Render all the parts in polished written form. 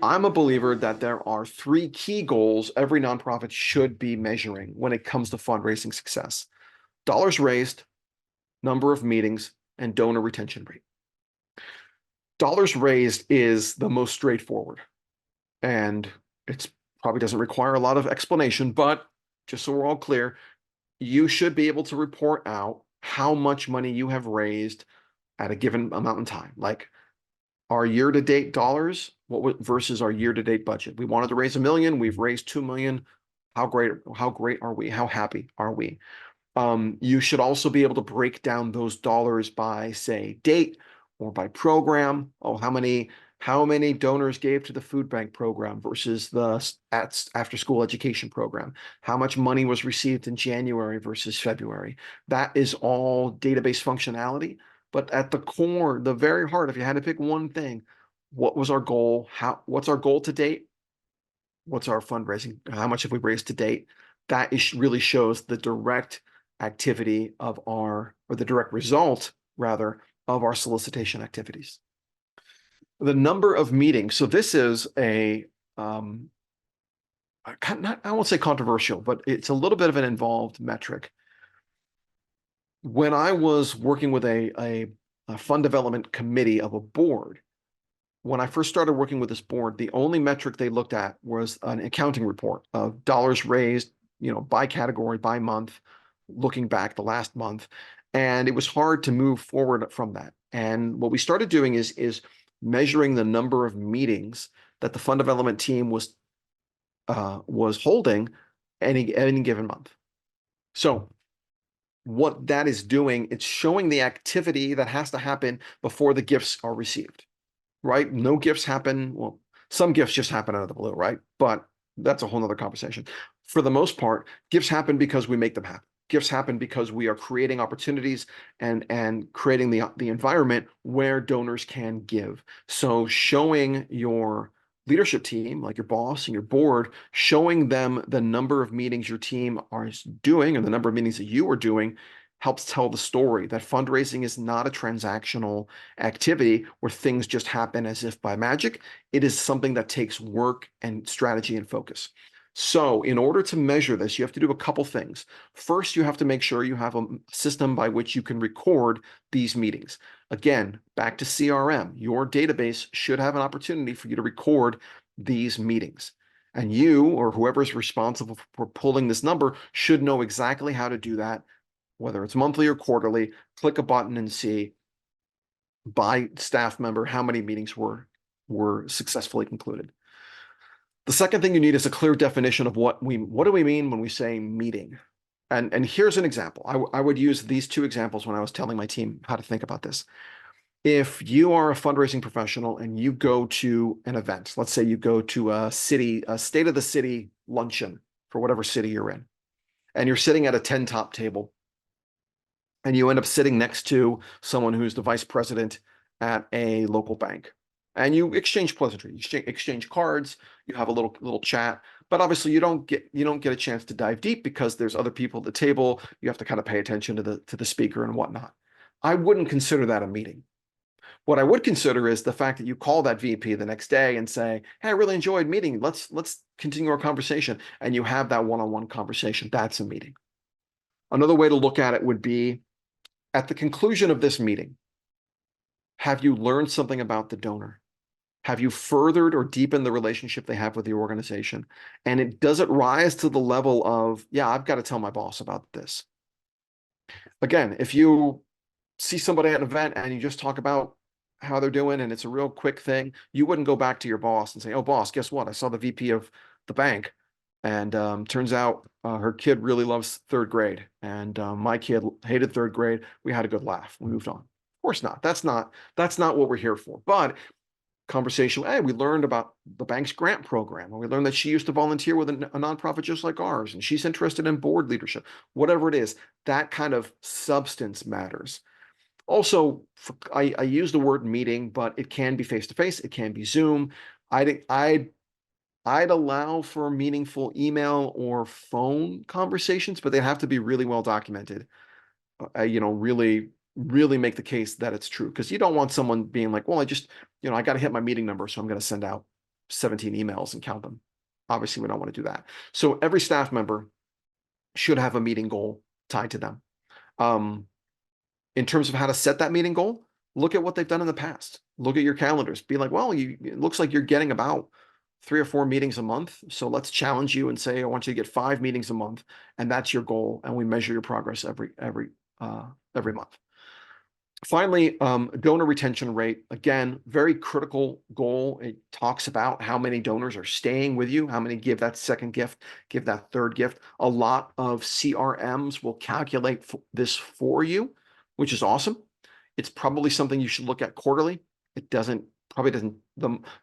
I'm a believer that there are three key goals every nonprofit should be measuring when it comes to fundraising success: dollars raised, number of meetings, and donor retention rate. Dollars raised is the most straightforward, and it's probably doesn't require a lot of explanation, but just so we're all clear, you should be able to report out how much money you have raised at a given amount in time. Like our year-to-date dollars, versus our year-to-date budget. We wanted to raise $1 million, we've raised $2 million. How great are we? How happy are we? You should also be able to break down those dollars by, say, date or by program. Oh, how many donors gave to the food bank program versus the after school education program? How much money was received in January versus February? That is all database functionality. But at the core, the very heart, if you had to pick one thing, what was our goal? What's our goal to date? What's our fundraising? How much have we raised to date? That really shows the direct activity of or the direct result, rather, of our solicitation activities. The number of meetings. So this is I won't say controversial, but it's a little bit of an involved metric. When I was working with a fund development committee of a board, when I first started working with this board, the only metric they looked at was an accounting report of dollars raised, by category, by month, looking back the last month. And it was hard to move forward from that. And what we started doing is measuring the number of meetings that the fund development team was holding any given month. So what that is doing, it's showing the activity that has to happen before the gifts are received. Right? No gifts happen. Well, some gifts just happen out of the blue, right? But that's a whole nother conversation. For the most part, gifts happen because we make them happen. Gifts happen because we are creating opportunities and creating the environment where donors can give. So showing your leadership team, like your boss and your board, showing them the number of meetings your team are doing and the number of meetings that you are doing helps tell the story that fundraising is not a transactional activity where things just happen as if by magic. It is something that takes work and strategy and focus. So in order to measure this, you have to do a couple things. First, you have to make sure you have a system by which you can record these meetings. Again, back to CRM, your database should have an opportunity for you to record these meetings. And you, or whoever is responsible for pulling this number, should know exactly how to do that, whether it's monthly or quarterly. Click a button and see by staff member how many meetings were successfully concluded. The second thing you need is a clear definition of what do we mean when we say meeting. And here's an example. I would use these two examples when I was telling my team how to think about this. If you are a fundraising professional and you go to an event, let's say you go to a state of the city luncheon for whatever city you're in, and you're sitting at a 10 top table, and you end up sitting next to someone who's the vice president at a local bank, and you exchange pleasantries, you exchange cards, you have a little chat, but obviously you don't get a chance to dive deep because there's other people at the table. You have to kind of pay attention to the speaker and whatnot. I wouldn't consider that a meeting. What I would consider is the fact that you call that VP the next day and say, "Hey, I really enjoyed meeting. Let's continue our conversation," and you have that one-on-one conversation. That's a meeting. Another way to look at it would be, at the conclusion of this meeting, have you learned something about the donor? Have you furthered or deepened the relationship they have with the organization? And does it rise to the level of, yeah, I've got to tell my boss about this? Again, if you see somebody at an event and you just talk about how they're doing and it's a real quick thing, you wouldn't go back to your boss and say, "Oh, boss, guess what? I saw the VP of the bank, and turns out her kid really loves third grade, and my kid hated third grade. We had a good laugh. We moved on." Of course not. That's not what we're here for. But conversation, hey, we learned about the bank's grant program, and we learned that she used to volunteer with a nonprofit just like ours, and she's interested in board leadership. Whatever it is, that kind of substance matters. Also, I use the word meeting, but it can be face-to-face, it can be Zoom. I'd allow for meaningful email or phone conversations, but they have to be really well documented. Really make the case that it's true, because you don't want someone being like, "Well, I got to hit my meeting number, so I'm going to send out 17 emails and count them. Obviously, we don't want to do that. So every staff member should have a meeting goal tied to them. In terms of how to set that meeting goal, look at what they've done in the past. Look at your calendars. Be like, well, it looks like you're getting about 3 or 4 meetings a month. So let's challenge you and say, I want you to get 5 meetings a month, and that's your goal. And we measure your progress every month. Finally, donor retention rate, again, very critical goal. It talks about how many donors are staying with you, how many give that second gift, give that third gift. A lot of CRMs will calculate this for you, which is awesome. It's probably something you should look at quarterly. It probably doesn't,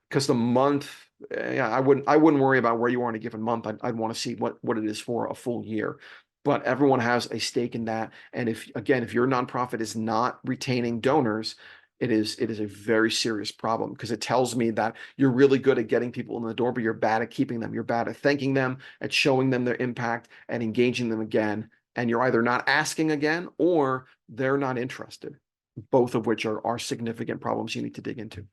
because the month, I wouldn't worry about where you are in a given month. I'd want to see what it is for a full year. But everyone has a stake in that. And if your nonprofit is not retaining donors, it is a very serious problem, because it tells me that you're really good at getting people in the door, but you're bad at keeping them. You're bad at thanking them, at showing them their impact and engaging them again. And you're either not asking again or they're not interested, both of which are significant problems you need to dig into.